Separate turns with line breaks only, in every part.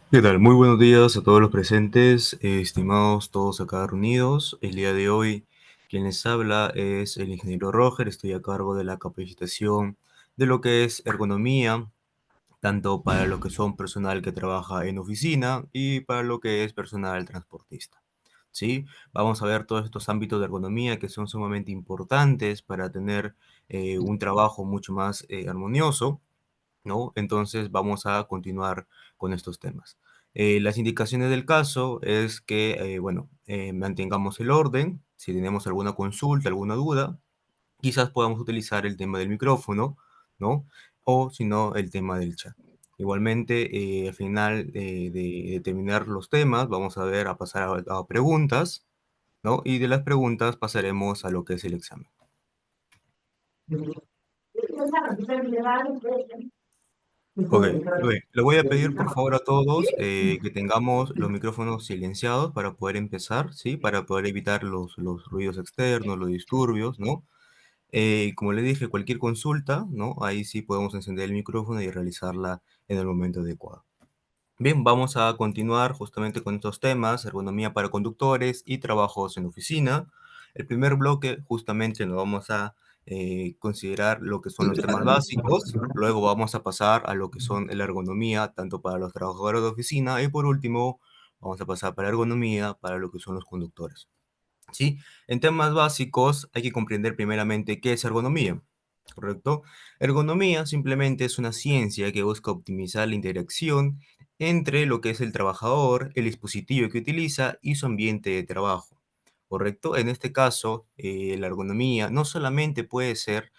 ¿Qué tal? Muy buenos días a todos los presentes, estimados todos acá reunidos. El día de hoy, quien les habla es el ingeniero Roger. Estoy a cargo de la capacitación de lo que es ergonomía, tanto para lo que son personal que trabaja en oficina y para lo que es personal transportista. ¿Sí? Vamos a ver todos estos ámbitos de ergonomía que son sumamente importantes para tener un trabajo mucho más armonioso, ¿no? Entonces vamos a continuar con estos temas. Las indicaciones del caso es que, bueno, mantengamos el orden. Si tenemos alguna consulta, alguna duda, quizás podamos utilizar el tema del micrófono, ¿no? O si no, el tema del chat. Igualmente, al final de terminar los temas, vamos a ver, a pasar a preguntas, ¿no? Y de las preguntas pasaremos a lo que es el examen. Ok, le voy a pedir por favor a todos que tengamos los micrófonos silenciados para poder empezar, ¿sí? Para poder evitar los ruidos externos, los disturbios, ¿no? Como le dije, cualquier consulta, ¿no? Ahí sí podemos encender el micrófono y realizarla en el momento adecuado. Bien, vamos a continuar justamente con estos temas, ergonomía para conductores y trabajos en oficina. El primer bloque justamente nos vamos a considerar lo que son los temas básicos, luego vamos a pasar a lo que son la ergonomía, tanto para los trabajadores de oficina, y por último vamos a pasar para ergonomía para lo que son los conductores. ¿Sí? En temas básicos hay que comprender primeramente qué es ergonomía, ¿correcto? Ergonomía simplemente es una ciencia que busca optimizar la interacción entre lo que es el trabajador, el dispositivo que utiliza y su ambiente de trabajo, ¿correcto? En este caso, la ergonomía no solamente puede ser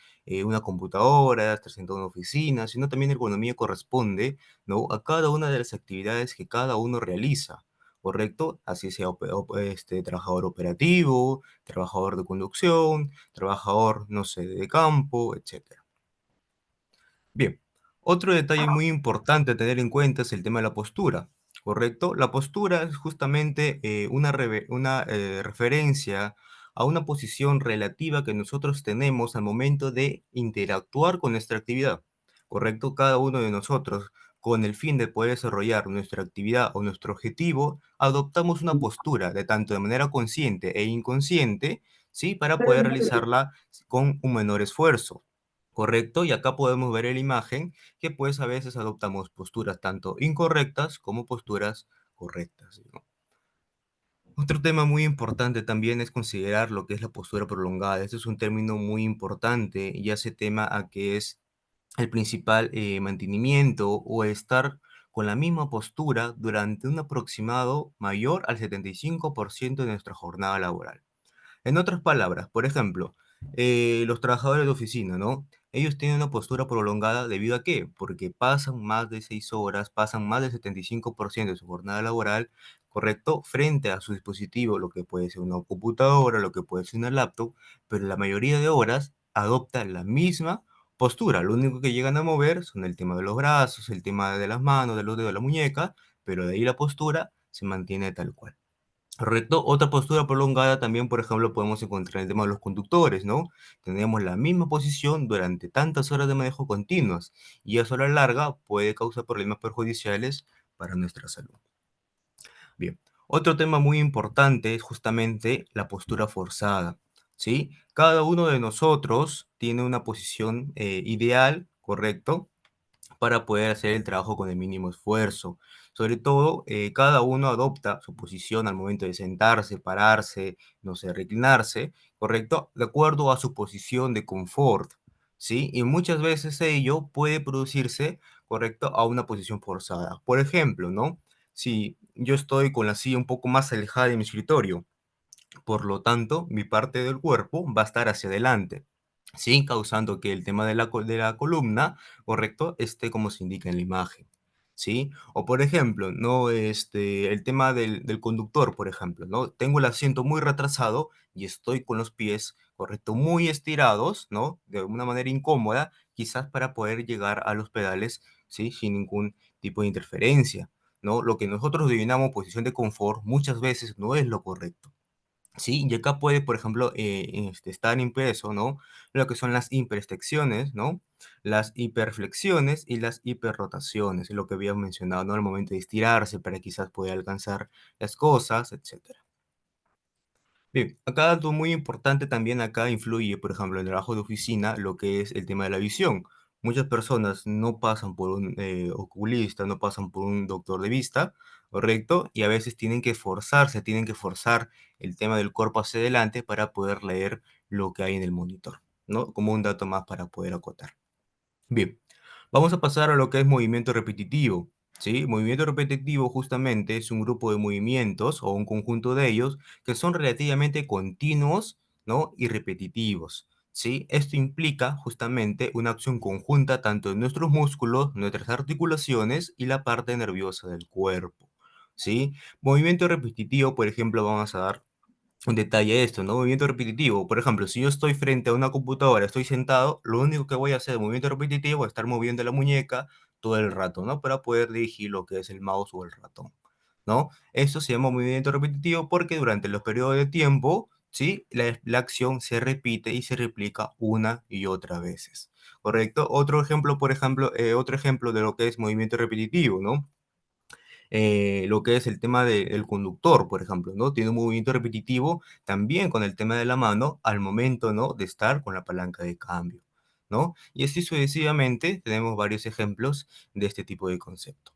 una computadora, estar sentado en una oficina, sino también ergonomía corresponde, ¿no? A cada una de las actividades que cada uno realiza. ¿Correcto? Así sea trabajador operativo, trabajador de conducción, trabajador, no sé, de campo, etcétera. Bien, otro detalle muy importante a tener en cuenta es el tema de la postura, ¿correcto? La postura es justamente una referencia a una posición relativa que nosotros tenemos al momento de interactuar con nuestra actividad, ¿correcto? Cada uno de nosotros, con el fin de poder desarrollar nuestra actividad o nuestro objetivo, adoptamos una postura de tanto de manera consciente e inconsciente, ¿sí? Para poder realizarla con un menor esfuerzo. Correcto, y acá podemos ver en la imagen que pues a veces adoptamos posturas tanto incorrectas como posturas correctas, ¿no? Otro tema muy importante también es considerar lo que es la postura prolongada. Este es un término muy importante y hace tema a que es el principal mantenimiento o estar con la misma postura durante un aproximado mayor al 75% de nuestra jornada laboral. En otras palabras, por ejemplo, los trabajadores de oficina, ¿no? Ellos tienen una postura prolongada ¿debido a qué? Porque pasan más de 6 horas, pasan más del 75% de su jornada laboral, ¿correcto? Frente a su dispositivo, lo que puede ser una computadora, lo que puede ser una laptop, pero la mayoría de horas adoptan la misma postura. Lo único que llegan a mover son el tema de los brazos, el tema de las manos, de los dedos de la muñeca, pero de ahí la postura se mantiene tal cual. Correcto. Otra postura prolongada también, por ejemplo, podemos encontrar en el tema de los conductores, ¿no? Tenemos la misma posición durante tantas horas de manejo continuas y eso a la larga puede causar problemas perjudiciales para nuestra salud. Bien, otro tema muy importante es justamente la postura forzada, ¿sí? Cada uno de nosotros tiene una posición ideal, ¿correcto? Para poder hacer el trabajo con el mínimo esfuerzo. Sobre todo, cada uno adopta su posición al momento de sentarse, pararse, no sé, reclinarse, ¿correcto? De acuerdo a su posición de confort, ¿sí? Y muchas veces ello puede producirse, ¿correcto? A una posición forzada. Por ejemplo, ¿no? Si yo estoy con la silla un poco más alejada de mi escritorio, por lo tanto, mi parte del cuerpo va a estar hacia adelante, ¿sí? Causando que el tema de de la columna, ¿correcto? Esté como se indica en la imagen, ¿sí? O por ejemplo, ¿no? El tema del conductor, por ejemplo, ¿no? Tengo el asiento muy retrasado y estoy con los pies, ¿correcto? Muy estirados, ¿no? De una manera incómoda, quizás para poder llegar a los pedales, ¿sí? Sin ningún tipo de interferencia, ¿no? Lo que nosotros denominamos posición de confort muchas veces no es lo correcto. ¿sí? Y acá puede, por ejemplo, estar impreso, ¿no? Lo que son las hiperextensiones, ¿no? Las hiperflexiones y las hiperrotaciones, lo que habíamos mencionado, ¿no? Al momento de estirarse para quizás poder alcanzar las cosas, etcétera. Bien, acá dato muy importante también acá influye, por ejemplo, en el trabajo de oficina, lo que es el tema de la visión. Muchas personas no pasan por un oculista, no pasan por un doctor de vista, ¿correcto? Y a veces tienen que esforzarse, tienen que forzar el tema del cuerpo hacia adelante para poder leer lo que hay en el monitor, ¿no? Como un dato más para poder acotar. Bien, vamos a pasar a lo que es movimiento repetitivo, ¿sí? Movimiento repetitivo justamente es un grupo de movimientos o un conjunto de ellos que son relativamente continuos, ¿no? Y repetitivos, ¿sí? Esto implica justamente una acción conjunta tanto en nuestros músculos, nuestras articulaciones y la parte nerviosa del cuerpo, ¿sí? Movimiento repetitivo, por ejemplo, vamos a dar un detalle esto, ¿no? Movimiento repetitivo. Por ejemplo, si yo estoy frente a una computadora, estoy sentado, lo único que voy a hacer de movimiento repetitivo es estar moviendo la muñeca todo el rato, ¿no? Para poder dirigir lo que es el mouse o el ratón, ¿no? Esto se llama movimiento repetitivo porque durante los periodos de tiempo, ¿sí? La acción se repite y se replica una y otra veces, ¿correcto? Otro ejemplo, por ejemplo, otro ejemplo de lo que es movimiento repetitivo, ¿no? Lo que es el tema del conductor, por ejemplo, ¿no? Tiene un movimiento repetitivo también con el tema de la mano al momento, ¿no? De estar con la palanca de cambio, ¿no? Y así sucesivamente tenemos varios ejemplos de este tipo de concepto.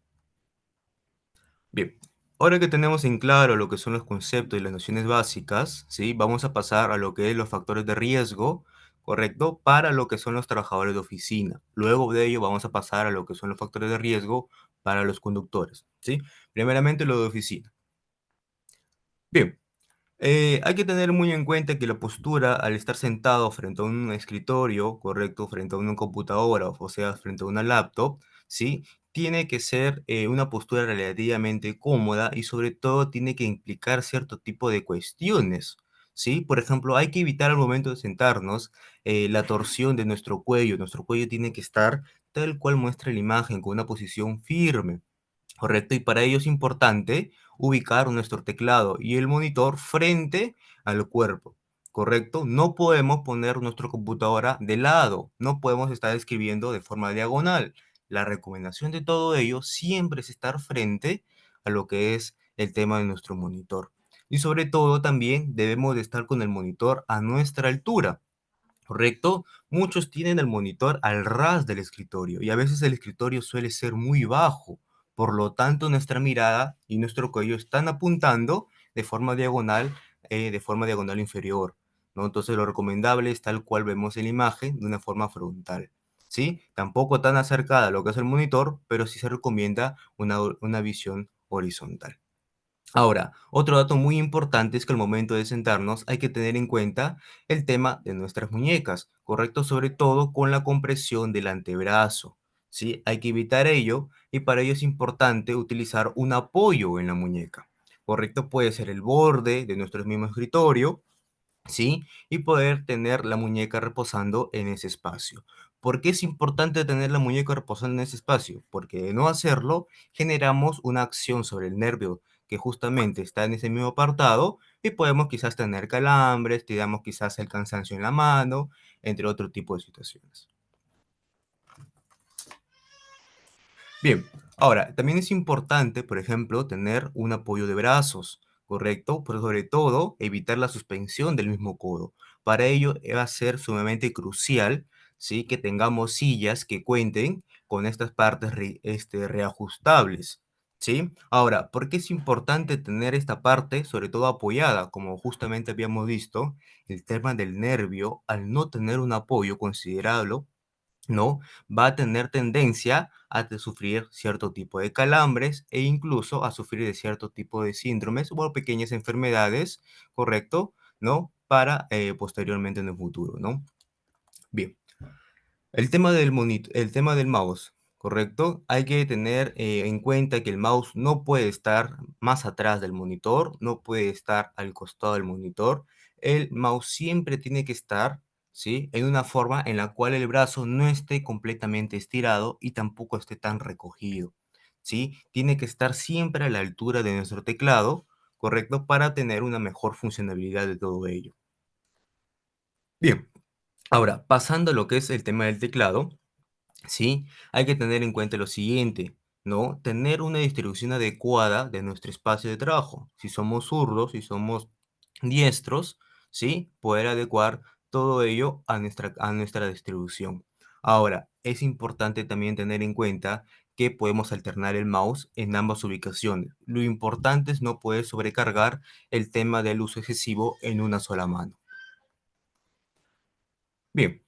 Bien, ahora que tenemos en claro lo que son los conceptos y las nociones básicas, ¿sí? Vamos a pasar a lo que es los factores de riesgo, ¿correcto? Para lo que son los trabajadores de oficina. Luego de ello vamos a pasar a lo que son los factores de riesgo para los conductores, ¿sí? Primeramente lo de oficina. Bien, hay que tener muy en cuenta que la postura al estar sentado frente a un escritorio, correcto, frente a una computadora, o sea, frente a una laptop, ¿sí? Tiene que ser una postura relativamente cómoda y sobre todo tiene que implicar cierto tipo de cuestiones, ¿sí? Por ejemplo, hay que evitar al momento de sentarnos la torsión de nuestro cuello. Nuestro cuello tiene que estar tal cual muestra la imagen, con una posición firme. Correcto, y para ello es importante ubicar nuestro teclado y el monitor frente al cuerpo, ¿correcto? No podemos poner nuestra computadora de lado, no podemos estar escribiendo de forma diagonal. La recomendación de todo ello siempre es estar frente a lo que es el tema de nuestro monitor. Y sobre todo también debemos de estar con el monitor a nuestra altura. ¿Correcto? Muchos tienen el monitor al ras del escritorio y a veces el escritorio suele ser muy bajo. Por lo tanto, nuestra mirada y nuestro cuello están apuntando de forma diagonal inferior, ¿no? Entonces, lo recomendable es tal cual vemos en la imagen, de una forma frontal, ¿sí? Tampoco tan acercada a lo que es el monitor, pero sí se recomienda una visión horizontal. Ahora, otro dato muy importante es que al momento de sentarnos hay que tener en cuenta el tema de nuestras muñecas, ¿correcto? Sobre todo con la compresión del antebrazo, ¿sí? Hay que evitar ello y para ello es importante utilizar un apoyo en la muñeca, ¿correcto? Puede ser el borde de nuestro mismo escritorio, ¿sí? Y poder tener la muñeca reposando en ese espacio. ¿Por qué es importante tener la muñeca reposando en ese espacio? Porque de no hacerlo, generamos una acción sobre el nervio que justamente está en ese mismo apartado y podemos quizás tener calambres, digamos quizás el cansancio en la mano, entre otro tipo de situaciones. Bien, ahora, también es importante, por ejemplo, tener un apoyo de brazos, ¿correcto? Pero sobre todo, evitar la suspensión del mismo codo. Para ello, va a ser sumamente crucial, ¿sí? Que tengamos sillas que cuenten con estas partes reajustables, ¿sí? Ahora, ¿por qué es importante tener esta parte, sobre todo apoyada? Como justamente habíamos visto, el tema del nervio, al no tener un apoyo considerable, ¿no? Va a tener tendencia a sufrir cierto tipo de calambres e incluso a sufrir de cierto tipo de síndromes o pequeñas enfermedades, ¿correcto? ¿No? Para posteriormente en el futuro, ¿no? Bien. El tema del mouse, ¿correcto? Hay que tener en cuenta que el mouse no puede estar más atrás del monitor, no puede estar al costado del monitor. El mouse siempre tiene que estar, ¿sí? En una forma en la cual el brazo no esté completamente estirado y tampoco esté tan recogido, ¿sí? Tiene que estar siempre a la altura de nuestro teclado, ¿correcto? Para tener una mejor funcionalidad de todo ello. Bien, ahora, pasando a lo que es el tema del teclado, ¿sí? Hay que tener en cuenta lo siguiente, ¿no? Tener una distribución adecuada de nuestro espacio de trabajo. Si somos zurdos, si somos diestros, ¿sí? Poder adecuar todo ello a nuestra distribución. Ahora, es importante también tener en cuenta que podemos alternar el mouse en ambas ubicaciones. Lo importante es no poder sobrecargar el tema del uso excesivo en una sola mano. Bien,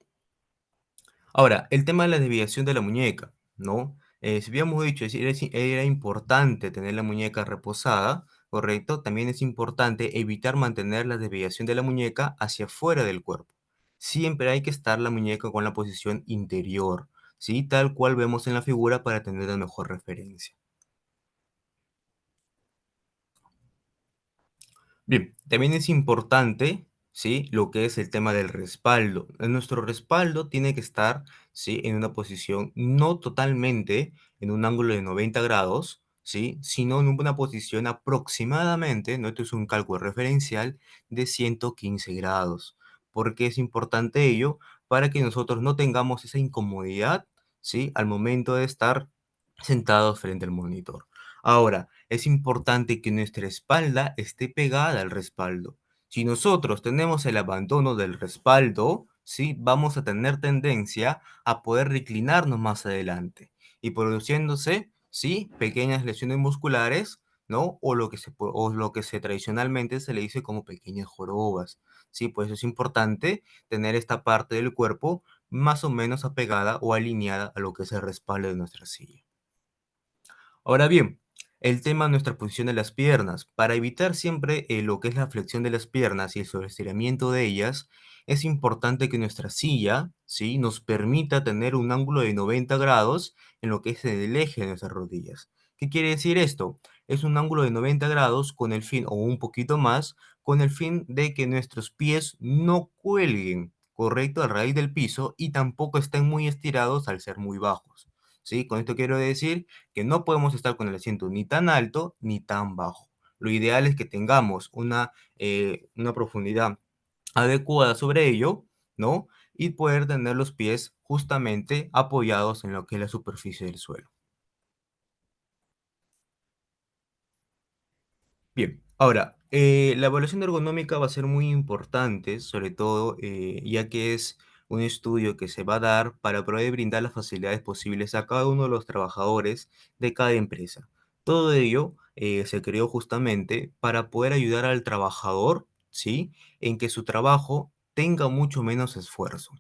ahora, el tema de la desviación de la muñeca, ¿no? Si habíamos dicho, era importante tener la muñeca reposada, ¿correcto? También es importante evitar mantener la desviación de la muñeca hacia afuera del cuerpo. Siempre hay que estar la muñeca con la posición interior, ¿sí? Tal cual vemos en la figura para tener la mejor referencia. Bien, también es importante, ¿sí? Lo que es el tema del respaldo. Nuestro respaldo tiene que estar, ¿sí? En una posición no totalmente en un ángulo de 90 grados, ¿sí? Sino en una posición aproximadamente, ¿no? Esto es un cálculo referencial de 115 grados. ¿Por qué es importante ello? Para que nosotros no tengamos esa incomodidad, ¿sí? Al momento de estar sentados frente al monitor. Ahora, es importante que nuestra espalda esté pegada al respaldo. Si nosotros tenemos el abandono del respaldo, ¿sí? Vamos a tener tendencia a poder reclinarnos más adelante y produciéndose, ¿sí? Pequeñas lesiones musculares, ¿no? O lo que se tradicionalmente se le dice como pequeñas jorobas, ¿sí? Pues es importante tener esta parte del cuerpo más o menos apegada o alineada a lo que es el respaldo de nuestra silla. Ahora bien, el tema de nuestra posición de las piernas. Para evitar siempre lo que es la flexión de las piernas y el sobreestiramiento de ellas, es importante que nuestra silla, ¿sí? Nos permita tener un ángulo de 90 grados en lo que es el eje de nuestras rodillas. ¿Qué quiere decir esto? Es un ángulo de 90 grados con el fin, o un poquito más, con el fin de que nuestros pies no cuelguen, correcto, a raíz del piso y tampoco estén muy estirados al ser muy bajos. ¿Sí? Con esto quiero decir que no podemos estar con el asiento ni tan alto ni tan bajo. Lo ideal es que tengamos una profundidad adecuada sobre ello, ¿no? Y poder tener los pies justamente apoyados en lo que es la superficie del suelo. Bien, ahora, la evaluación ergonómica va a ser muy importante, sobre todo ya que es un estudio que se va a dar para poder brindar las facilidades posibles a cada uno de los trabajadores de cada empresa. Todo ello se creó justamente para poder ayudar al trabajador, ¿sí? En que su trabajo tenga mucho menos esfuerzo.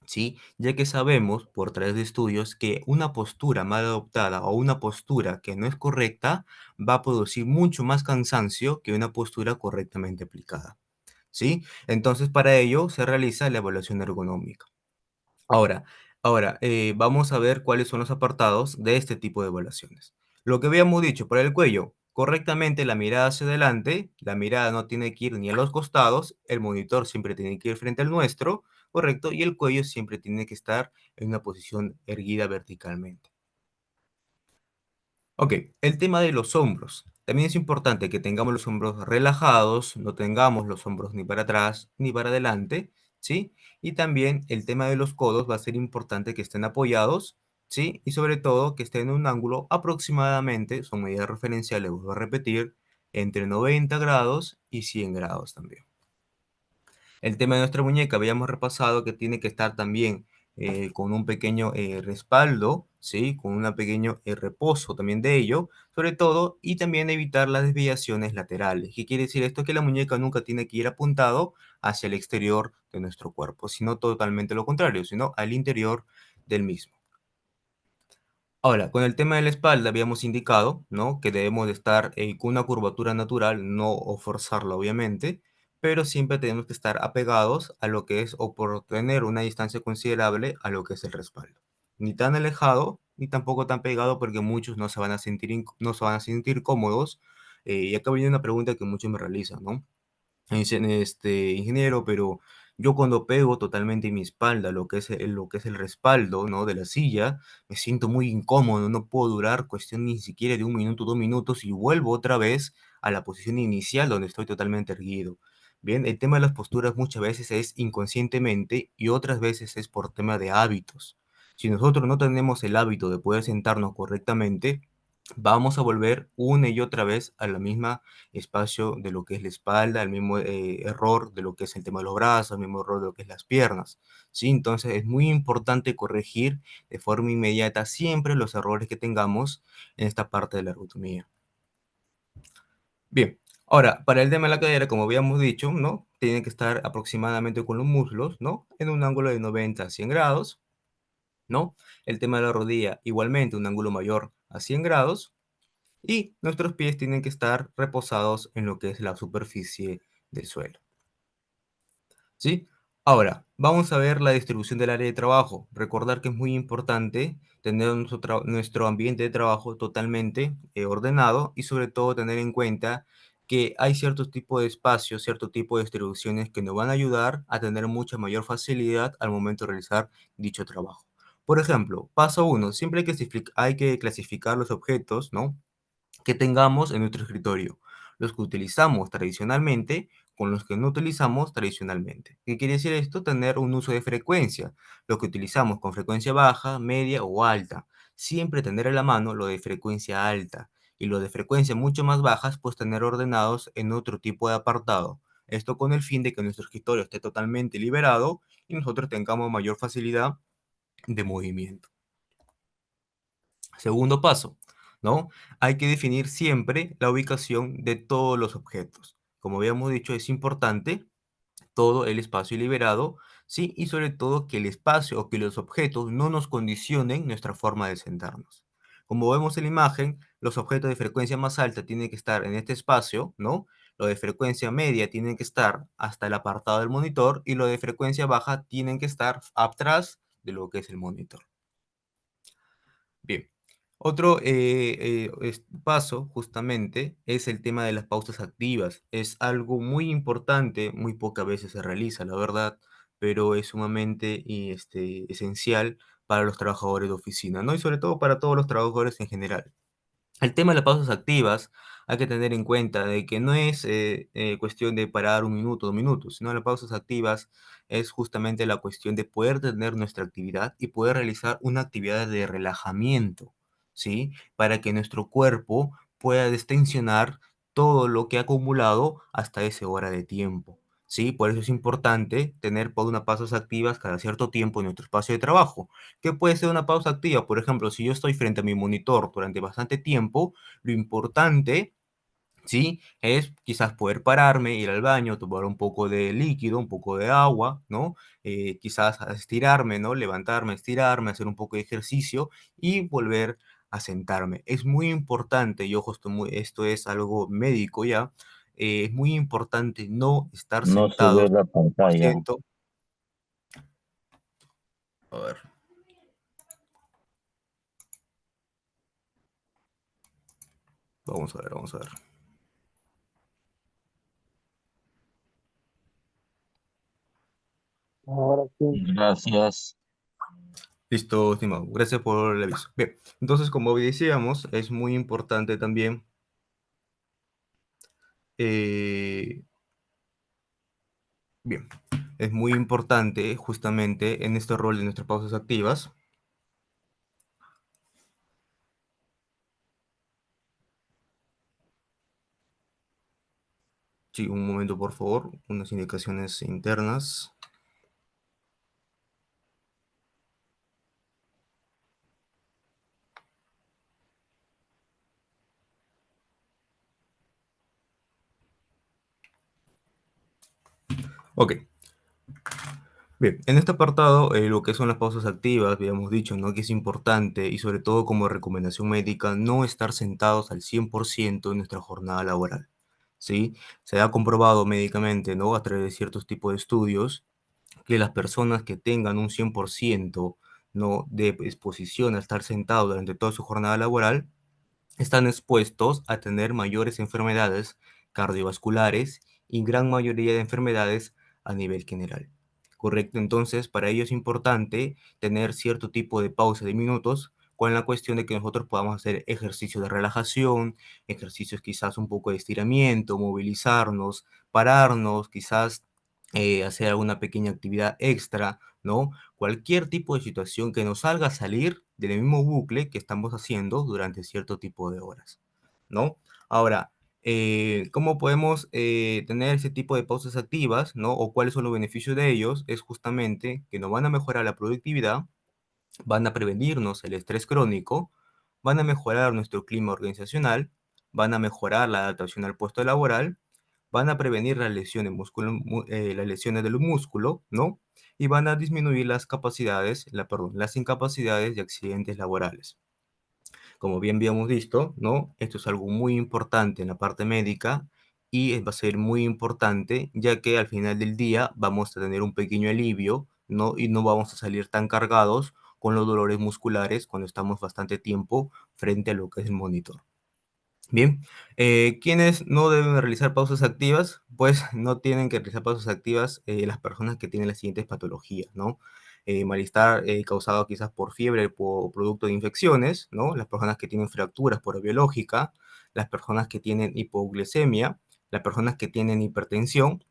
¿Sí? Ya que sabemos por través de estudios que una postura mal adoptada o una postura que no es correcta va a producir mucho más cansancio que una postura correctamente aplicada, ¿sí? Entonces, para ello se realiza la evaluación ergonómica. Ahora, vamos a ver cuáles son los apartados de este tipo de evaluaciones. Lo que habíamos dicho para el cuello, correctamente la mirada hacia adelante, la mirada no tiene que ir ni a los costados, el monitor siempre tiene que ir frente al nuestro, correcto, y el cuello siempre tiene que estar en una posición erguida verticalmente. Ok, el tema de los hombros. También es importante que tengamos los hombros relajados, no tengamos los hombros ni para atrás ni para adelante, ¿sí? Y también el tema de los codos va a ser importante que estén apoyados, ¿sí? Y sobre todo que estén en un ángulo aproximadamente, son medidas referenciales, vuelvo a repetir, entre 90 grados y 100 grados también. El tema de nuestra muñeca, habíamos repasado que tiene que estar también con un pequeño respaldo, ¿sí? Con un pequeño reposo también de ello, sobre todo, y también evitar las desviaciones laterales. ¿Qué quiere decir esto? Que la muñeca nunca tiene que ir apuntado hacia el exterior de nuestro cuerpo, sino totalmente lo contrario, sino al interior del mismo. Ahora, con el tema de la espalda habíamos indicado, ¿no? Que debemos de estar con una curvatura natural, no o forzarla obviamente, pero siempre tenemos que estar apegados a lo que es o por tener una distancia considerable a lo que es el respaldo. Ni tan alejado, ni tampoco tan pegado porque muchos no se van a sentir, no se van a sentir cómodos. Y acá viene una pregunta que muchos me realizan, ¿no? Me dicen, ingeniero, pero Yo cuando pego totalmente mi espalda, lo que es el respaldo, ¿no? De la silla, me siento muy incómodo, no puedo durar cuestión ni siquiera de un minuto, 2 minutos y vuelvo otra vez a la posición inicial donde estoy totalmente erguido. Bien, el tema de las posturas muchas veces es inconscientemente y otras veces es por tema de hábitos. Si nosotros no tenemos el hábito de poder sentarnos correctamente, vamos a volver una y otra vez a la misma espacio de lo que es la espalda, al mismo error de lo que es el tema de los brazos, al mismo error de lo que es las piernas, ¿sí? Entonces es muy importante corregir de forma inmediata siempre los errores que tengamos en esta parte de la ergonomía. Bien, ahora, para el tema de la cadera, como habíamos dicho, ¿no? Tiene que estar aproximadamente con los muslos, ¿no? En un ángulo de 90 a 100 grados, ¿no? El tema de la rodilla, igualmente, un ángulo mayor a 100 grados, y nuestros pies tienen que estar reposados en lo que es la superficie del suelo, ¿sí? Ahora, vamos a ver la distribución del área de trabajo. Recordar que es muy importante tener nuestro ambiente de trabajo totalmente ordenado y sobre todo tener en cuenta que hay ciertos tipos de espacios, cierto tipo de distribuciones que nos van a ayudar a tener mucha mayor facilidad al momento de realizar dicho trabajo. Por ejemplo, paso uno, siempre hay que clasificar los objetos, ¿no? Que tengamos en nuestro escritorio, los que utilizamos tradicionalmente con los que no utilizamos tradicionalmente. ¿Qué quiere decir esto? Tener un uso de frecuencia, lo que utilizamos con frecuencia baja, media o alta. Siempre tener a la mano lo de frecuencia alta y lo de frecuencia mucho más bajas, pues tener ordenados en otro tipo de apartado. Esto con el fin de que nuestro escritorio esté totalmente liberado y nosotros tengamos mayor facilidad de movimiento. Segundo paso, ¿no? Hay que definir siempre la ubicación de todos los objetos. Como habíamos dicho, es importante todo el espacio liberado, ¿sí? Y sobre todo que el espacio o que los objetos no nos condicionen nuestra forma de sentarnos. Como vemos en la imagen, los objetos de frecuencia más alta tienen que estar en este espacio, ¿no? Lo de frecuencia media tienen que estar hasta el apartado del monitor y lo de frecuencia baja tienen que estar atrás de lo que es el monitor. Bien. Otro paso, justamente, es el tema de las pausas activas. Es algo muy importante, muy pocas veces se realiza, la verdad, pero es sumamente esencial para los trabajadores de oficina, ¿no? Y sobre todo para todos los trabajadores en general. El tema de las pausas activas, hay que tener en cuenta de que no es cuestión de parar un minuto, 2 minutos, sino las pausas activas es justamente la cuestión de poder tener nuestra actividad y poder realizar una actividad de relajamiento, ¿sí? Para que nuestro cuerpo pueda destensionar todo lo que ha acumulado hasta esa hora de tiempo, ¿sí? Por eso es importante tener unas pausas activas cada cierto tiempo en nuestro espacio de trabajo. ¿Qué puede ser una pausa activa? Por ejemplo, si yo estoy frente a mi monitor durante bastante tiempo, lo importante, ¿sí? Es quizás poder pararme, ir al baño, tomar un poco de líquido, un poco de agua, ¿no? Quizás estirarme, ¿no? Levantarme, estirarme, hacer un poco de ejercicio y volver a sentarme. Es muy importante, y ojo, esto es algo médico ya, es muy importante no estar
No se ve
sentados
la
por
pantalla.
ciento. A ver, vamos a ver, vamos a ver.
Ahora sí. Gracias.
Listo, estimado. Gracias por el aviso. Bien, entonces, como decíamos, es muy importante también, eh, bien, es muy importante justamente en este rol de nuestras pausas activas. Sí, un momento, por favor, unas indicaciones internas. Ok, bien, en este apartado, lo que son las pausas activas, habíamos dicho, ¿no? Que es importante y sobre todo como recomendación médica, no estar sentados al 100% en nuestra jornada laboral, ¿sí? Se ha comprobado médicamente, ¿no? A través de ciertos tipos de estudios, que las personas que tengan un 100%, ¿no? De exposición a estar sentado durante toda su jornada laboral, están expuestos a tener mayores enfermedades cardiovasculares y gran mayoría de enfermedades a nivel general. ¿correcto? Entonces, para ello es importante tener cierto tipo de pausa de minutos con la cuestión de que nosotros podamos hacer ejercicios de relajación, ejercicios quizás un poco de estiramiento, movilizarnos, pararnos, quizás hacer alguna pequeña actividad extra, ¿no? Cualquier tipo de situación que nos haga salir del mismo bucle que estamos haciendo durante cierto tipo de horas, ¿no? Ahora, ¿cómo podemos tener ese tipo de pausas activas, ¿no? O cuáles son los beneficios de ellos? Es justamente que nos van a mejorar la productividad, van a prevenirnos el estrés crónico, van a mejorar nuestro clima organizacional, van a mejorar la adaptación al puesto laboral, van a prevenir las lesiones, las lesiones del músculo, ¿no? Y van a disminuir las capacidades, perdón, las incapacidades de accidentes laborales. Como bien habíamos visto, ¿no? Esto es algo muy importante en la parte médica y va a ser muy importante ya que al final del día vamos a tener un pequeño alivio, ¿no? Y no vamos a salir tan cargados con los dolores musculares cuando estamos bastante tiempo frente a lo que es el monitor. Bien, ¿quiénes no deben realizar pausas activas? Pues no tienen que realizar pausas activas las personas que tienen las siguientes patologías, ¿no? Malestar causado quizás por fiebre o producto de infecciones, ¿no? Las personas que tienen fracturas por biológica, las personas que tienen hipoglucemia, las personas que tienen hipertensión,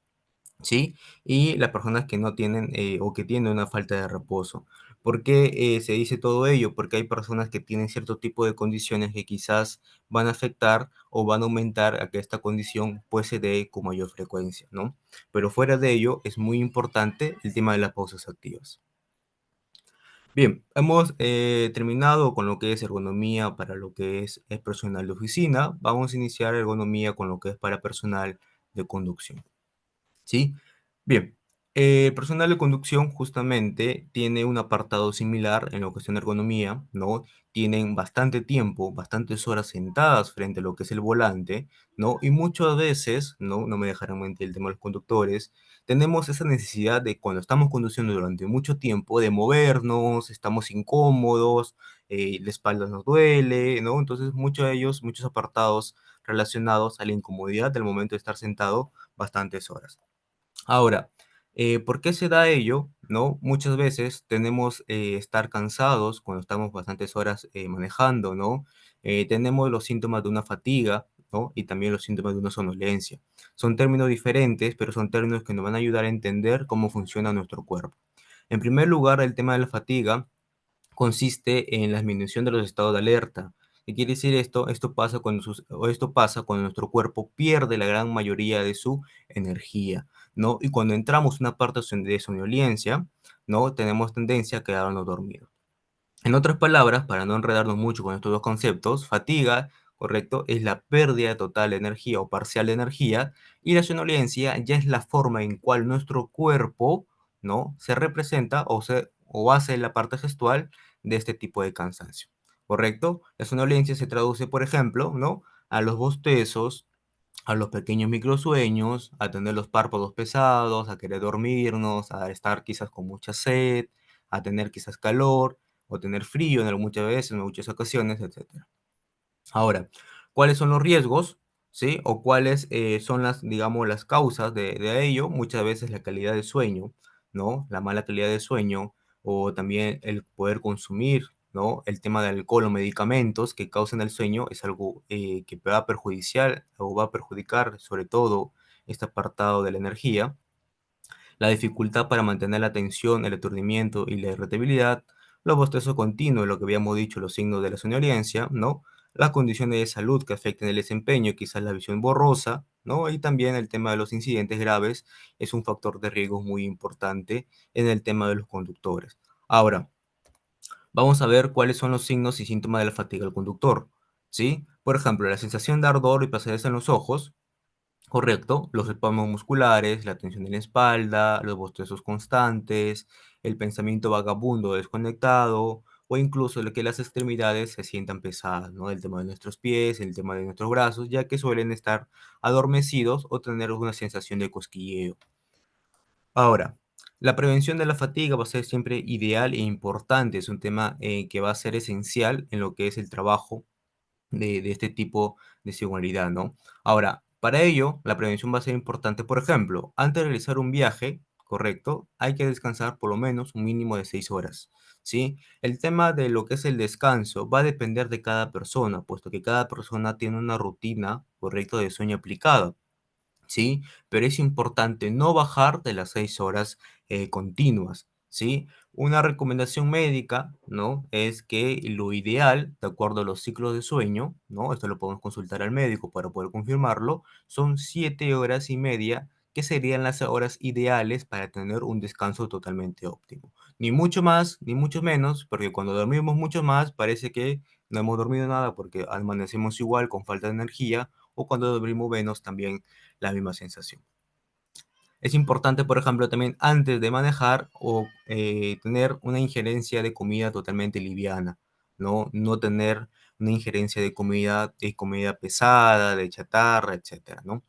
¿sí? Y las personas que no tienen o que tienen una falta de reposo. ¿Por qué se dice todo ello? Porque hay personas que tienen cierto tipo de condiciones que quizás van a afectar o van a aumentar a que esta condición pues se dé con mayor frecuencia, ¿no? Pero fuera de ello es muy importante el tema de las pausas activas. Bien, hemos terminado con lo que es ergonomía para lo que es personal de oficina. Vamos a iniciar ergonomía con lo que es para personal de conducción. ¿Sí? Bien, el personal de conducción justamente tiene un apartado similar en lo que es en ergonomía, ¿no? Tienen bastante tiempo, bastantes horas sentadas frente a lo que es el volante, ¿no? Y muchas veces, ¿no? No me dejarán mentir el tema de los conductores, tenemos esa necesidad de cuando estamos conduciendo durante mucho tiempo de movernos, estamos incómodos, la espalda nos duele, ¿no? Entonces muchos de ellos, muchos apartados relacionados a la incomodidad del momento de estar sentado bastantes horas. Ahora, ¿por qué se da ello? ¿No? Muchas veces tenemos estar cansados cuando estamos bastantes horas manejando, ¿no? Tenemos los síntomas de una fatiga, ¿no? Y también los síntomas de una somnolencia. Son términos diferentes, pero son términos que nos van a ayudar a entender cómo funciona nuestro cuerpo. En primer lugar, el tema de la fatiga consiste en la disminución de los estados de alerta. ¿Qué quiere decir esto? Esto pasa cuando nuestro cuerpo pierde la gran mayoría de su energía, ¿no? Y cuando entramos en una parte de somnolencia, ¿no? Tenemos tendencia a quedarnos dormidos. En otras palabras, para no enredarnos mucho con estos dos conceptos, fatiga, correcto, es la pérdida total de energía o parcial de energía, y la somnolencia ya es la forma en cual nuestro cuerpo, ¿no? Se representa o hace la parte gestual de este tipo de cansancio, ¿correcto? La somnolencia se traduce, por ejemplo, ¿no? A los bostezos, a los pequeños microsueños, a tener los párpados pesados, a querer dormirnos, a estar quizás con mucha sed, a tener quizás calor o tener frío muchas veces, en muchas ocasiones, etcétera. Ahora, ¿cuáles son los riesgos? ¿Sí? O cuáles son digamos, las causas de ello. Muchas veces la calidad de sueño, ¿no? La mala calidad de sueño o también el poder consumir, ¿no? El tema de alcohol o medicamentos que causan el sueño es algo que va a perjudiciar o va a perjudicar sobre todo este apartado de la energía. La dificultad para mantener la atención, el aturdimiento y la irritabilidad, los bostezos continuos, lo que habíamos dicho, los signos de la somnolencia, ¿no? Las condiciones de salud que afecten el desempeño, quizás la visión borrosa, ¿no? Y también el tema de los incidentes graves es un factor de riesgo muy importante en el tema de los conductores. Ahora, vamos a ver cuáles son los signos y síntomas de la fatiga del conductor, ¿sí? Por ejemplo, la sensación de ardor y pesadez en los ojos, correcto, los espasmos musculares, la tensión en la espalda, los bostezos constantes, el pensamiento vagabundo o desconectado, o incluso el que las extremidades se sientan pesadas, ¿no? El tema de nuestros pies, el tema de nuestros brazos, ya que suelen estar adormecidos o tener una sensación de cosquilleo. Ahora, la prevención de la fatiga va a ser siempre ideal e importante, es un tema que va a ser esencial en lo que es el trabajo de este tipo de seguridad, ¿no? Ahora, para ello, la prevención va a ser importante, por ejemplo, antes de realizar un viaje, ¿correcto? Hay que descansar por lo menos un mínimo de 6 horas, ¿sí? El tema de lo que es el descanso va a depender de cada persona, puesto que cada persona tiene una rutina, correcto, de sueño aplicada. ¿Sí? Pero es importante no bajar de las 6 horas continuas, ¿sí? Una recomendación médica, ¿no? Es que lo ideal, de acuerdo a los ciclos de sueño, ¿no? Esto lo podemos consultar al médico para poder confirmarlo, son 7 horas y media, que serían las horas ideales para tener un descanso totalmente óptimo. Ni mucho más, ni mucho menos, porque cuando dormimos mucho más parece que no hemos dormido nada porque amanecemos igual con falta de energía, o cuando dormimos menos también la misma sensación. Es importante, por ejemplo, también antes de manejar o tener una injerencia de comida totalmente liviana, ¿no? No tener una injerencia de comida pesada, de chatarra, etcétera, ¿no?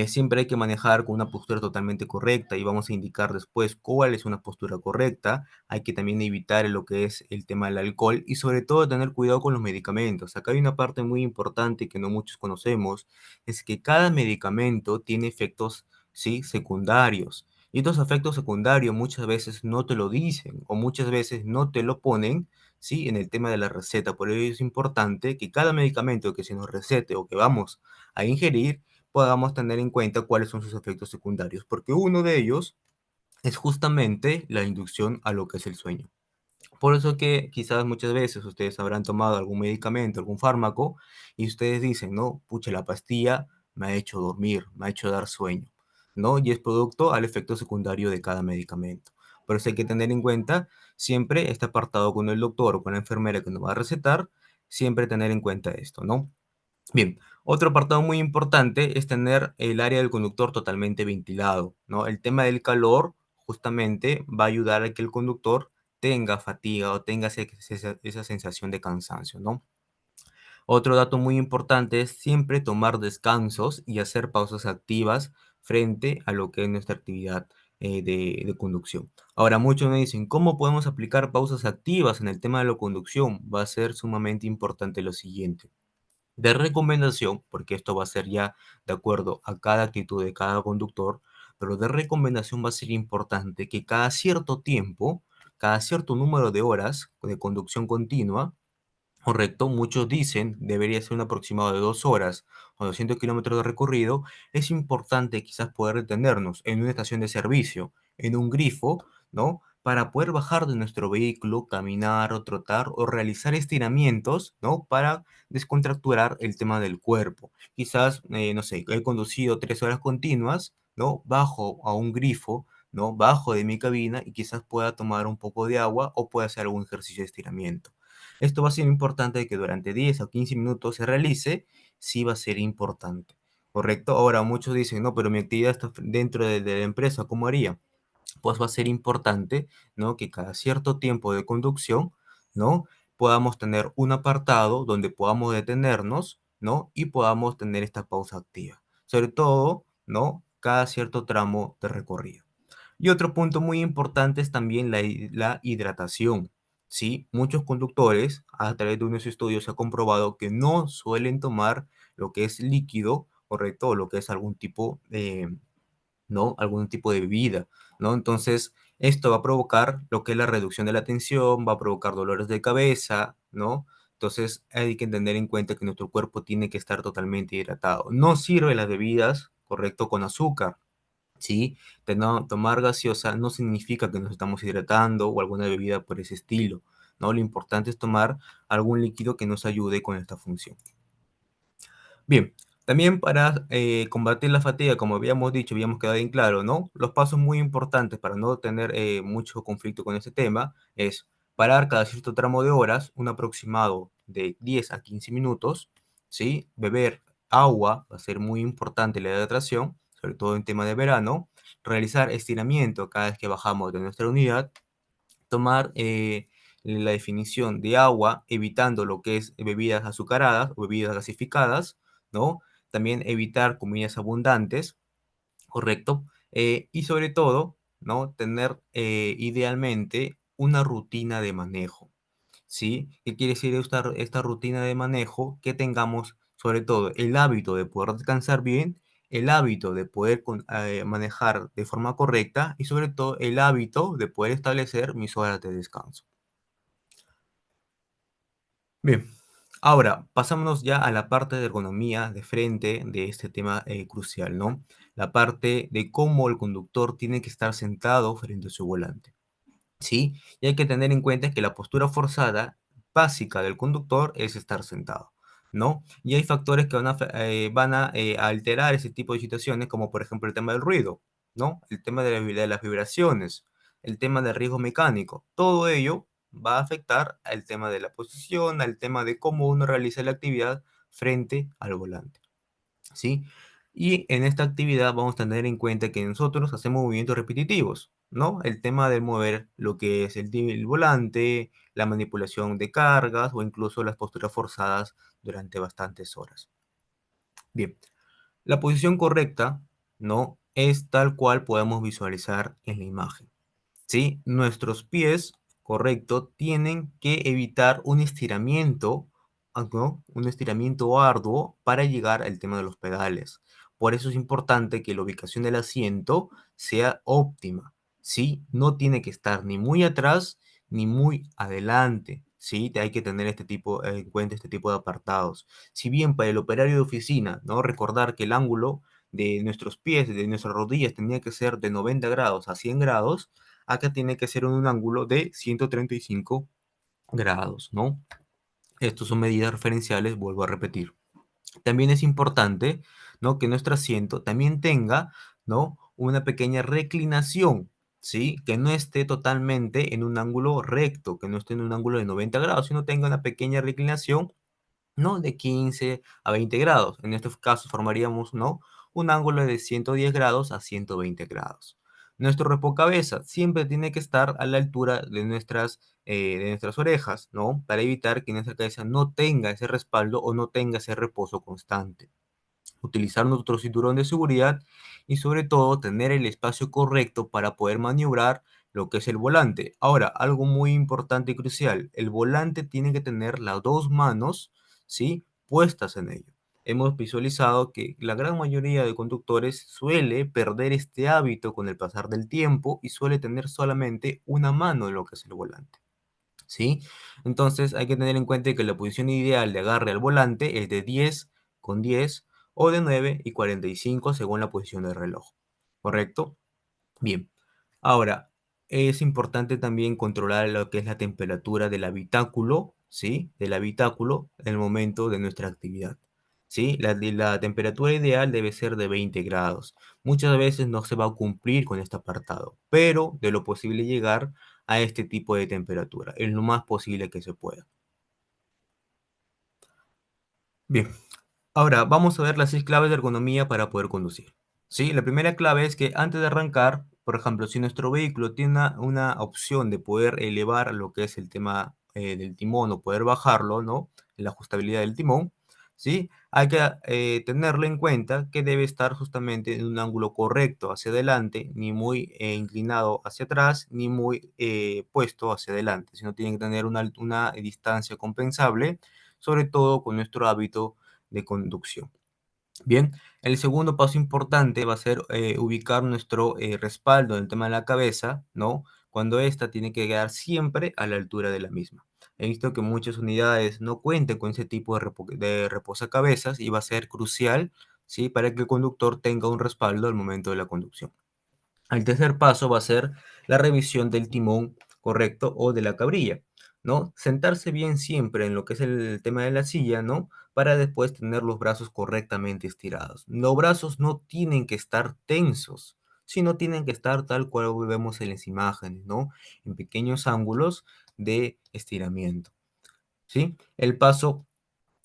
Siempre hay que manejar con una postura totalmente correcta y vamos a indicar después cuál es una postura correcta. Hay que también evitar lo que es el tema del alcohol y sobre todo tener cuidado con los medicamentos. Acá hay una parte muy importante que no muchos conocemos, es que cada medicamento tiene efectos, ¿sí? Secundarios. Y estos efectos secundarios muchas veces no te lo dicen o muchas veces no te lo ponen, ¿sí? En el tema de la receta. Por ello es importante que cada medicamento que se nos recete o que vamos a ingerir, podamos tener en cuenta cuáles son sus efectos secundarios, porque uno de ellos es justamente la inducción a lo que es el sueño. Por eso que quizás muchas veces ustedes habrán tomado algún medicamento, algún fármaco, y ustedes dicen, no, pucha, la pastilla me ha hecho dormir, me ha hecho dar sueño, ¿no? Y es producto al efecto secundario de cada medicamento. Por eso hay que tener en cuenta siempre este apartado con el doctor o con la enfermera que nos va a recetar, siempre tener en cuenta esto, ¿no? Bien, otro apartado muy importante es tener el área del conductor totalmente ventilado, ¿no? El tema del calor justamente va a ayudar a que el conductor tenga fatiga o tenga esa sensación de cansancio, ¿no? Otro dato muy importante es siempre tomar descansos y hacer pausas activas frente a lo que es nuestra actividad de conducción. Ahora, muchos me dicen, ¿cómo podemos aplicar pausas activas en el tema de la conducción? Va a ser sumamente importante lo siguiente de recomendación, porque esto va a ser ya de acuerdo a cada actitud de cada conductor, pero de recomendación va a ser importante que cada cierto tiempo, cada cierto número de horas de conducción continua, correcto, muchos dicen debería ser un aproximado de 2 horas o 200 kilómetros de recorrido. Es importante quizás poder detenernos en una estación de servicio, en un grifo, ¿no? Para poder bajar de nuestro vehículo, caminar o trotar o realizar estiramientos, ¿no? Para descontracturar el tema del cuerpo. Quizás, no sé, he conducido 3 horas continuas, ¿no? Bajo a un grifo, ¿no? Bajo de mi cabina y quizás pueda tomar un poco de agua o pueda hacer algún ejercicio de estiramiento. Esto va a ser importante que durante 10 o 15 minutos se realice, sí va a ser importante, ¿correcto? Ahora, muchos dicen, no, pero mi actividad está dentro de la empresa, ¿cómo haría? Pues va a ser importante, ¿no? Que cada cierto tiempo de conducción, ¿no? Podamos tener un apartado donde podamos detenernos, ¿no? Y podamos tener esta pausa activa. Sobre todo, ¿no? Cada cierto tramo de recorrido. Y otro punto muy importante es también la hidratación, ¿sí? Muchos conductores, a través de unos estudios, se ha comprobado que no suelen tomar lo que es líquido, correcto, o lo que es algún tipo de, ¿no? Algún tipo de bebida, ¿no? Entonces, esto va a provocar lo que es la reducción de la tensión, va a provocar dolores de cabeza, ¿no? Entonces, hay que tener en cuenta que nuestro cuerpo tiene que estar totalmente hidratado. No sirve las bebidas, correcto, con azúcar, ¿sí? Tomar gaseosa no significa que nos estamos hidratando o alguna bebida por ese estilo, ¿no? Lo importante es tomar algún líquido que nos ayude con esta función. Bien, también para combatir la fatiga, como habíamos dicho, habíamos quedado en claro, ¿no? Los pasos muy importantes para no tener mucho conflicto con este tema es parar cada cierto tramo de horas, un aproximado de 10 a 15 minutos, ¿sí? Beber agua, va a ser muy importante la hidratación, sobre todo en tema de verano. Realizar estiramiento cada vez que bajamos de nuestra unidad, tomar la definición de agua, evitando lo que es bebidas azucaradas o bebidas gasificadas, ¿no? También evitar comidas abundantes, ¿correcto? Y sobre todo, ¿no? Tener idealmente una rutina de manejo, ¿sí? ¿Qué quiere decir esta rutina de manejo? Que tengamos sobre todo el hábito de poder descansar bien el hábito de poder manejar de forma correcta y sobre todo el hábito de poder establecer mis horas de descanso. Bien, ahora pasámonos ya a la parte de ergonomía de frente de este tema crucial, ¿no? La parte de cómo el conductor tiene que estar sentado frente a su volante. ¿Sí? Y hay que tener en cuenta que la postura forzada básica del conductor es estar sentado, ¿no? Y hay factores que van a alterar ese tipo de situaciones, como por ejemplo el tema del ruido, ¿no? El tema de las vibraciones, el tema del riesgo mecánico. Todo ello va a afectar al tema de la posición, al tema de cómo uno realiza la actividad frente al volante. ¿Sí? Y en esta actividad vamos a tener en cuenta que nosotros hacemos movimientos repetitivos, ¿no? El tema de mover lo que es el volante, la manipulación de cargas o incluso las posturas forzadas durante bastantes horas. Bien, la posición correcta, ¿no? Es tal cual podemos visualizar en la imagen. ¿Sí? Nuestros pies, correcto, tienen que evitar un estiramiento, ¿no? Un estiramiento arduo para llegar al tema de los pedales. Por eso es importante que la ubicación del asiento sea óptima, ¿sí? No tiene que estar ni muy atrás ni muy adelante, ¿sí? Hay que tener en cuenta este tipo de apartados. Si bien para el operario de oficina, ¿no? Recordar que el ángulo de nuestros pies, de nuestras rodillas, tenía que ser de 90 grados a 100 grados, acá tiene que ser en un ángulo de 135 grados, ¿no? Estos son medidas referenciales, vuelvo a repetir. También es importante, ¿no? Que nuestro asiento también tenga, ¿no? Una pequeña reclinación, ¿sí? Que no esté totalmente en un ángulo recto, que no esté en un ángulo de 90 grados, sino tenga una pequeña reclinación, ¿no? De 15 a 20 grados. En este caso formaríamos, ¿no? Un ángulo de 110 grados a 120 grados. Nuestro repocabezas siempre tiene que estar a la altura de nuestras orejas, ¿no? Para evitar que nuestra cabeza no tenga ese respaldo o no tenga ese reposo constante. Utilizar nuestro cinturón de seguridad y sobre todo tener el espacio correcto para poder maniobrar lo que es el volante. Ahora, algo muy importante y crucial, el volante tiene que tener las dos manos, ¿sí? Puestas en ello. Hemos visualizado que la gran mayoría de conductores suele perder este hábito con el pasar del tiempo y suele tener solamente una mano en lo que es el volante. ¿Sí? Entonces hay que tener en cuenta que la posición ideal de agarre al volante es de 10 con 10 o de 9 y 45 según la posición del reloj. ¿Correcto? Bien. Ahora, es importante también controlar lo que es la temperatura del habitáculo, ¿sí? Del habitáculo en el momento de nuestra actividad. ¿Sí? La temperatura ideal debe ser de 20 grados. Muchas veces no se va a cumplir con este apartado, pero de lo posible llegar a este tipo de temperatura, es lo más posible que se pueda. Bien, ahora vamos a ver las 6 claves de ergonomía para poder conducir. ¿Sí? La primera clave es que antes de arrancar, por ejemplo, si nuestro vehículo tiene una opción de poder elevar lo que es el tema del timón o poder bajarlo, ¿no? La ajustabilidad del timón, ¿sí? Hay que tenerlo en cuenta que debe estar justamente en un ángulo correcto hacia adelante, ni muy inclinado hacia atrás, ni muy puesto hacia adelante, sino tiene que tener una distancia compensable, sobre todo con nuestro hábito de conducción. Bien, el segundo paso importante va a ser ubicar nuestro respaldo en el tema de la cabeza, ¿no? Cuando ésta tiene que quedar siempre a la altura de la misma. He visto que muchas unidades no cuentan con ese tipo de reposacabezas y va a ser crucial, ¿sí? Para que el conductor tenga un respaldo al momento de la conducción. El tercer paso va a ser la revisión del timón correcto o de la cabrilla, ¿no? Sentarse bien siempre en lo que es el tema de la silla, ¿no? Para después tener los brazos correctamente estirados. Los brazos no tienen que estar tensos, sino tienen que estar tal cual vemos en las imágenes, ¿no? En pequeños ángulos de estiramiento, ¿sí? El paso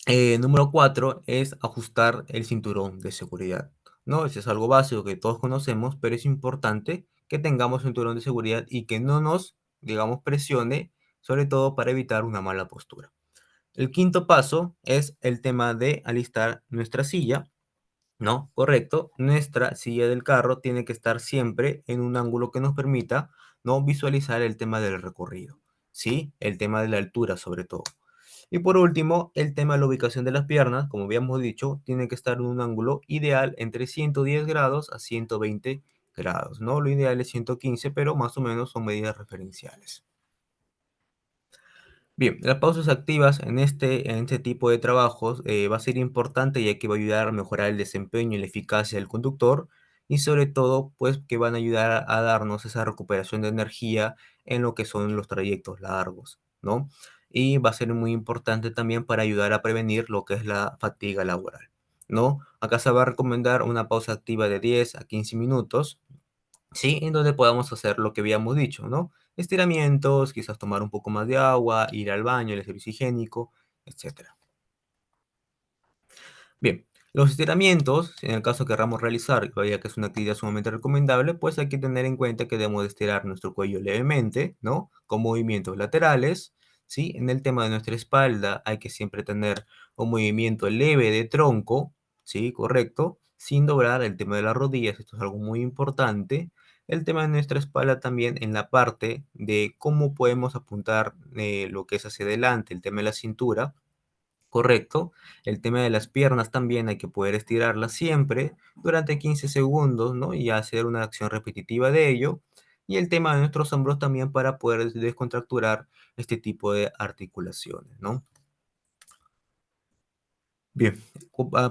número 4 es ajustar el cinturón de seguridad, ¿no? Eso es algo básico que todos conocemos, pero es importante que tengamos cinturón de seguridad y que no nos, digamos, presione, sobre todo para evitar una mala postura. El quinto paso es el tema de alistar nuestra silla, ¿no? Correcto. Nuestra silla del carro tiene que estar siempre en un ángulo que nos permita, ¿no? Visualizar el tema del recorrido, ¿sí? El tema de la altura, sobre todo. Y por último, el tema de la ubicación de las piernas, como habíamos dicho, tiene que estar en un ángulo ideal entre 110 grados a 120 grados, ¿no? Lo ideal es 115, pero más o menos son medidas referenciales. Bien, las pausas activas en este tipo de trabajos va a ser importante ya que va a ayudar a mejorar el desempeño y la eficacia del conductor y sobre todo pues que van a ayudar a darnos esa recuperación de energía en lo que son los trayectos largos, ¿no? Y va a ser muy importante también para ayudar a prevenir lo que es la fatiga laboral, ¿no? Acá se va a recomendar una pausa activa de 10 a 15 minutos. Sí, en donde podamos hacer lo que habíamos dicho, ¿no? Estiramientos, quizás tomar un poco más de agua, ir al baño, el ejercicio higiénico, etcétera. Bien, los estiramientos, si en el caso querramos realizar, ya que es una actividad sumamente recomendable, pues hay que tener en cuenta que debemos de estirar nuestro cuello levemente, ¿no? Con movimientos laterales, ¿sí? En el tema de nuestra espalda hay que siempre tener un movimiento leve de tronco, ¿sí? Correcto, sin doblar el tema de las rodillas, esto es algo muy importante. El tema de nuestra espalda también en la parte de cómo podemos apuntar lo que es hacia adelante, el tema de la cintura. Correcto. El tema de las piernas también hay que poder estirarlas siempre durante 15 segundos, ¿no? Y hacer una acción repetitiva de ello. Y el tema de nuestros hombros también para poder descontracturar este tipo de articulaciones, ¿no? Bien,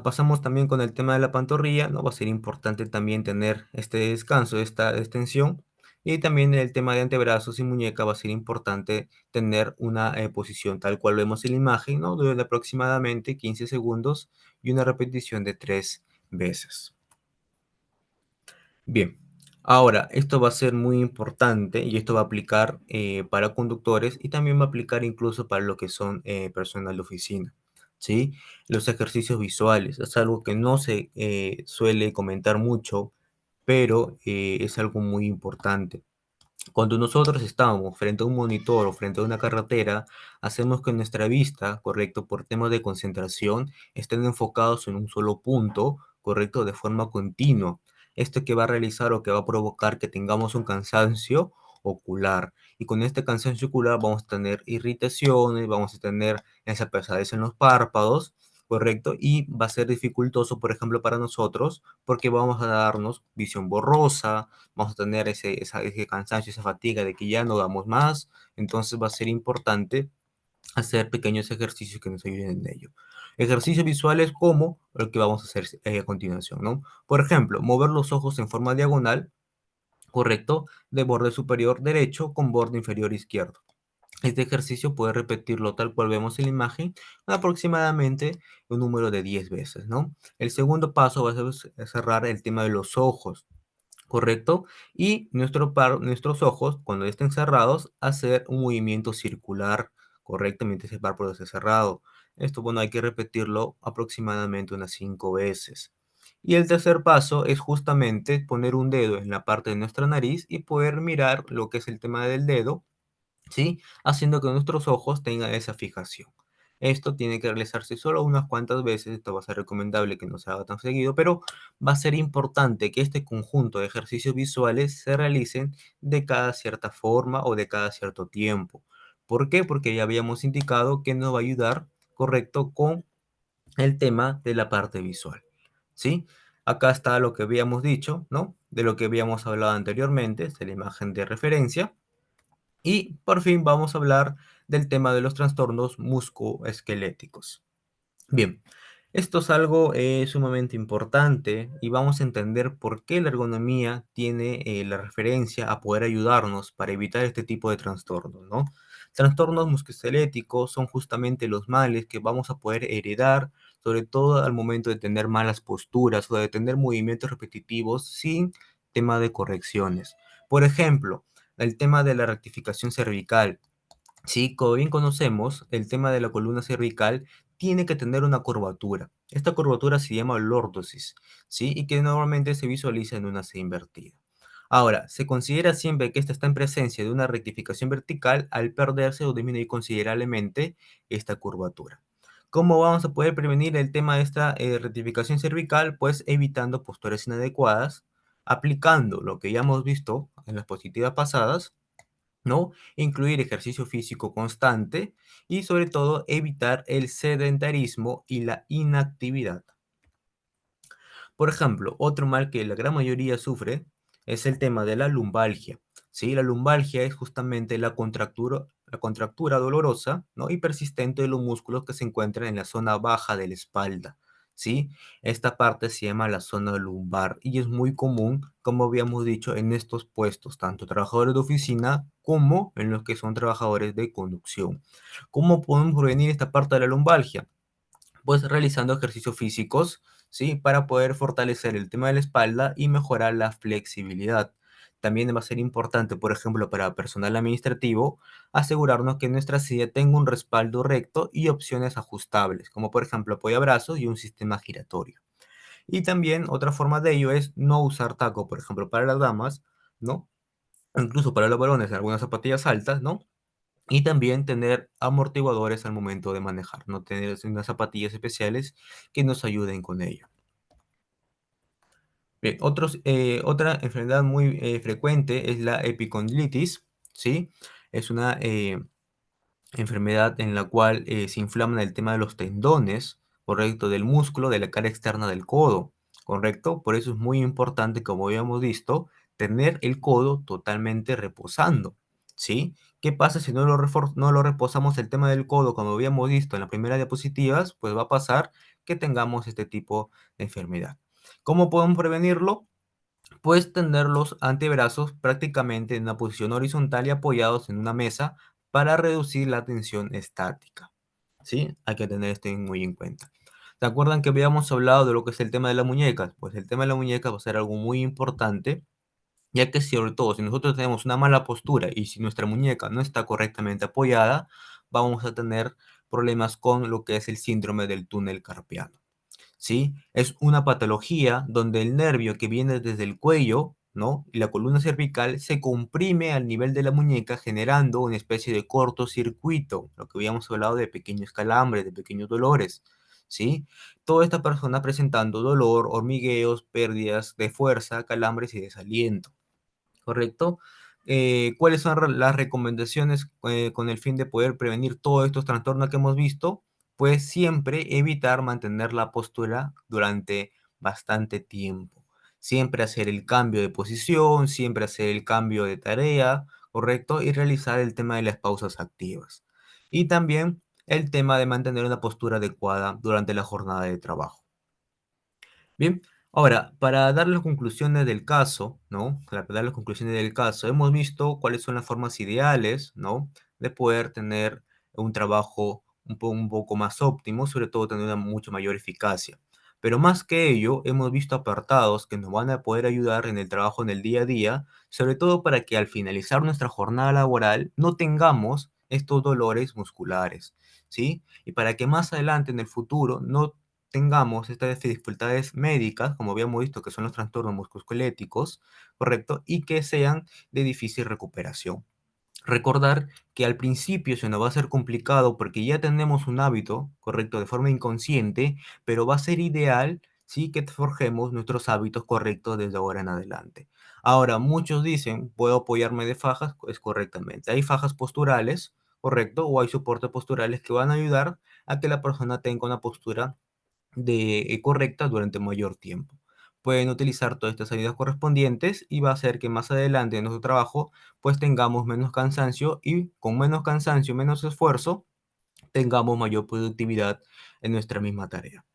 pasamos también con el tema de la pantorrilla, ¿no? Va a ser importante también tener este descanso, esta extensión. Y también el tema de antebrazos y muñeca va a ser importante tener una posición tal cual vemos en la imagen, ¿no? Durante aproximadamente 15 segundos y una repetición de 3 veces. Bien, ahora esto va a ser muy importante y esto va a aplicar para conductores y también va a aplicar incluso para lo que son personal de oficina, ¿sí? Los ejercicios visuales es algo que no se suele comentar mucho, pero es algo muy importante. Cuando nosotros estamos frente a un monitor o frente a una carretera, hacemos que nuestra vista, correcto, por temas de concentración, estén enfocados en un solo punto, correcto, de forma continua. Esto que va a realizar o que va a provocar que tengamos un cansancio ocular. Y con este cansancio ocular vamos a tener irritaciones, vamos a tener esa pesadez en los párpados, correcto, y va a ser dificultoso, por ejemplo, para nosotros, porque vamos a darnos visión borrosa, vamos a tener ese cansancio, esa fatiga de que ya no damos más, entonces va a ser importante hacer pequeños ejercicios que nos ayuden en ello. Ejercicios visuales como el que vamos a hacer a continuación, ¿no? Por ejemplo, mover los ojos en forma diagonal, correcto, de borde superior derecho con borde inferior izquierdo. Este ejercicio puede repetirlo tal cual vemos en la imagen, aproximadamente un número de 10 veces, ¿no? El segundo paso va a ser cerrar el tema de los ojos. ¿Correcto? Y nuestros ojos, cuando estén cerrados, hacer un movimiento circular correctamente ese párpado esté cerrado. Esto, bueno, hay que repetirlo aproximadamente unas 5 veces. Y el tercer paso es justamente poner un dedo en la parte de nuestra nariz y poder mirar lo que es el tema del dedo, ¿sí? Haciendo que nuestros ojos tengan esa fijación. Esto tiene que realizarse solo unas cuantas veces, esto va a ser recomendable que no se haga tan seguido, pero va a ser importante que este conjunto de ejercicios visuales se realicen de cada cierta forma o de cada cierto tiempo. ¿Por qué? Porque ya habíamos indicado que nos va a ayudar, correcto, con el tema de la parte visual, ¿sí? Acá está lo que habíamos dicho, ¿no? De lo que habíamos hablado anteriormente, es la imagen de referencia. Y por fin vamos a hablar del tema de los trastornos musculoesqueléticos. Bien, esto es algo sumamente importante y vamos a entender por qué la ergonomía tiene la referencia a poder ayudarnos para evitar este tipo de trastornos, ¿no? Trastornos musculoesqueléticos son justamente los males que vamos a poder heredar, sobre todo al momento de tener malas posturas o de tener movimientos repetitivos sin tema de correcciones. Por ejemplo, el tema de la rectificación cervical. Sí, como bien conocemos, el tema de la columna cervical tiene que tener una curvatura. Esta curvatura se llama lordosis, ¿sí? Y que normalmente se visualiza en una C invertida. Ahora, se considera siempre que esta está en presencia de una rectificación vertical al perderse o disminuir considerablemente esta curvatura. ¿Cómo vamos a poder prevenir el tema de esta rectificación cervical? Pues evitando posturas inadecuadas, aplicando lo que ya hemos visto en las positivas pasadas, ¿no? Incluir ejercicio físico constante y sobre todo evitar el sedentarismo y la inactividad. Por ejemplo, otro mal que la gran mayoría sufre es el tema de la lumbalgia. ¿Sí? La lumbalgia es justamente la contractura dolorosa, ¿no? y persistente de los músculos que se encuentran en la zona baja de la espalda. ¿Sí? Esta parte se llama la zona lumbar y es muy común, como habíamos dicho, en estos puestos, tanto trabajadores de oficina como en los que son trabajadores de conducción. ¿Cómo podemos prevenir esta parte de la lumbalgia? Pues realizando ejercicios físicos, ¿sí? Para poder fortalecer el tema de la espalda y mejorar la flexibilidad. También va a ser importante, por ejemplo, para personal administrativo, asegurarnos que nuestra silla tenga un respaldo recto y opciones ajustables, como por ejemplo apoyabrazos y un sistema giratorio. Y también otra forma de ello es no usar taco, por ejemplo, para las damas, ¿no? Incluso para los varones, algunas zapatillas altas, ¿no? Y también tener amortiguadores al momento de manejar, no tener unas zapatillas especiales que nos ayuden con ello. Bien, otra enfermedad muy frecuente es la epicondilitis, ¿sí? Es una enfermedad en la cual se inflaman el tema de los tendones, ¿correcto? Del músculo de la cara externa del codo, ¿correcto? Por eso es muy importante, como habíamos visto, tener el codo totalmente reposando, ¿sí? ¿Qué pasa si no lo reposamos el tema del codo, como habíamos visto en las primeras diapositivas? Pues va a pasar que tengamos este tipo de enfermedad. ¿Cómo podemos prevenirlo? Puedes tener los antebrazos prácticamente en una posición horizontal y apoyados en una mesa para reducir la tensión estática. ¿Sí? Hay que tener esto muy en cuenta. ¿Se acuerdan que habíamos hablado de lo que es el tema de las muñecas? Pues el tema de las muñecas va a ser algo muy importante, ya que sobre todo si nosotros tenemos una mala postura y si nuestra muñeca no está correctamente apoyada, vamos a tener problemas con lo que es el síndrome del túnel carpiano. ¿Sí? Es una patología donde el nervio que viene desde el cuello, ¿no? Y la columna cervical se comprime al nivel de la muñeca generando una especie de cortocircuito, lo que habíamos hablado de pequeños calambres, de pequeños dolores, ¿sí? Toda esta persona presentando dolor, hormigueos, pérdidas de fuerza, calambres y desaliento. ¿Correcto? ¿Cuáles son las recomendaciones con el fin de poder prevenir todos estos trastornos que hemos visto? Pues siempre evitar mantener la postura durante bastante tiempo. Siempre hacer el cambio de posición, siempre hacer el cambio de tarea, ¿correcto? Y realizar el tema de las pausas activas. Y también el tema de mantener una postura adecuada durante la jornada de trabajo. Bien, ahora, para dar las conclusiones del caso, ¿no? Para dar las conclusiones del caso, hemos visto cuáles son las formas ideales, ¿no? De poder tener un trabajo un poco más óptimo, sobre todo tener una mucho mayor eficacia. Pero más que ello, hemos visto apartados que nos van a poder ayudar en el trabajo en el día a día, sobre todo para que al finalizar nuestra jornada laboral no tengamos estos dolores musculares, ¿sí? Y para que más adelante en el futuro no tengamos estas dificultades médicas, como habíamos visto que son los trastornos musculoesqueléticos, ¿correcto? Y que sean de difícil recuperación. Recordar que al principio se nos va a hacer complicado porque ya tenemos un hábito, correcto, de forma inconsciente, pero va a ser ideal, sí, que forjemos nuestros hábitos correctos desde ahora en adelante. Ahora, muchos dicen, puedo apoyarme de fajas, es correctamente. Hay fajas posturales, correcto, o hay soportes posturales que van a ayudar a que la persona tenga una postura correcta durante mayor tiempo. Pueden utilizar todas estas ayudas correspondientes y va a hacer que más adelante en nuestro trabajo pues tengamos menos cansancio y con menos cansancio, menos esfuerzo, tengamos mayor productividad en nuestra misma tarea.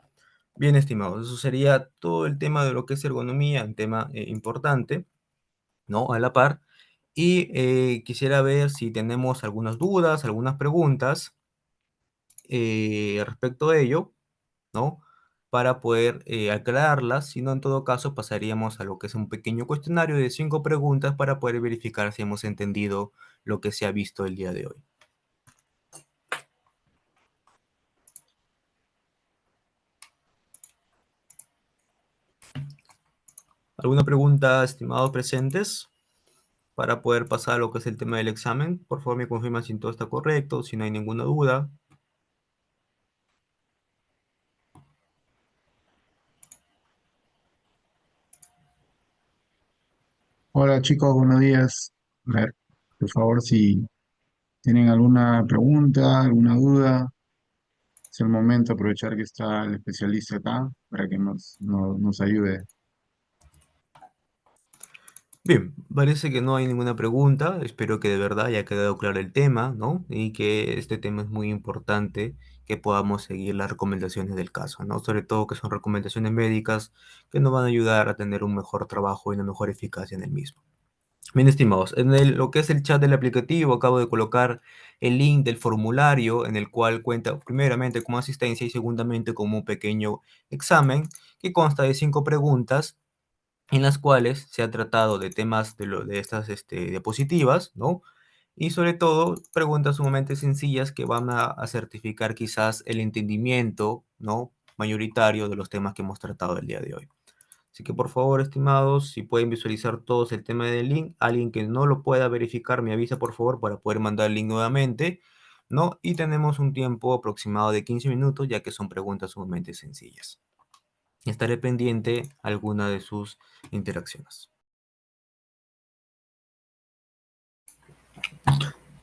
Bien, estimados, eso sería todo el tema de lo que es ergonomía, un tema importante, ¿no? A la par. Y quisiera ver si tenemos algunas dudas, algunas preguntas respecto a ello, ¿no? Para poder aclararlas, si no, en todo caso pasaríamos a lo que es un pequeño cuestionario de 5 preguntas para poder verificar si hemos entendido lo que se ha visto el día de hoy. ¿Alguna pregunta, estimados presentes, para poder pasar a lo que es el tema del examen? Por favor, me confirman si todo está correcto, si no hay ninguna duda.
Hola chicos, buenos días. A ver. Por favor, si tienen alguna pregunta, alguna duda, es el momento de aprovechar que está el especialista acá para que nos ayude.
Bien, parece que no hay ninguna pregunta. Espero que de verdad haya quedado claro el tema, ¿no? Y que este tema es muy importante, que podamos seguir las recomendaciones del caso, ¿no? Sobre todo que son recomendaciones médicas que nos van a ayudar a tener un mejor trabajo y una mejor eficacia en el mismo. Bien, estimados, lo que es el chat del aplicativo, acabo de colocar el link del formulario en el cual cuenta primeramente como asistencia y segundamente como un pequeño examen que consta de 5 preguntas en las cuales se ha tratado de temas de estas diapositivas, ¿no? Y sobre todo preguntas sumamente sencillas que van a certificar quizás el entendimiento, ¿no? Mayoritario de los temas que hemos tratado el día de hoy. Así que por favor, estimados, si pueden visualizar todos el tema del link, alguien que no lo pueda verificar me avisa por favor para poder mandar el link nuevamente, ¿no? Y tenemos un tiempo aproximado de 15 minutos ya que son preguntas sumamente sencillas. Estaré pendiente alguna de sus interacciones.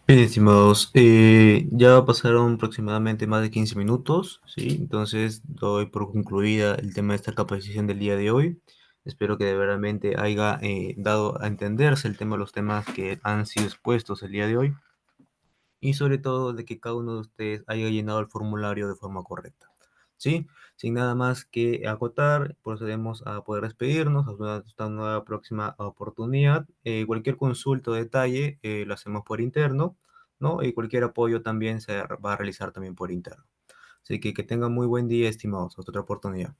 Bien, estimados, ya pasaron aproximadamente más de 15 minutos, ¿sí? Entonces doy por concluida el tema de esta capacitación del día de hoy. Espero que de verdaderamente haya dado a entenderse el tema de los temas que han sido expuestos el día de hoy y sobre todo de que cada uno de ustedes haya llenado el formulario de forma correcta, ¿sí? Sin nada más que acotar, procedemos a poder despedirnos hasta una nueva próxima oportunidad. Cualquier consulta o detalle lo hacemos por interno, ¿no? Y cualquier apoyo también se va a realizar también por interno. Así que tengan muy buen día, estimados. Hasta otra oportunidad.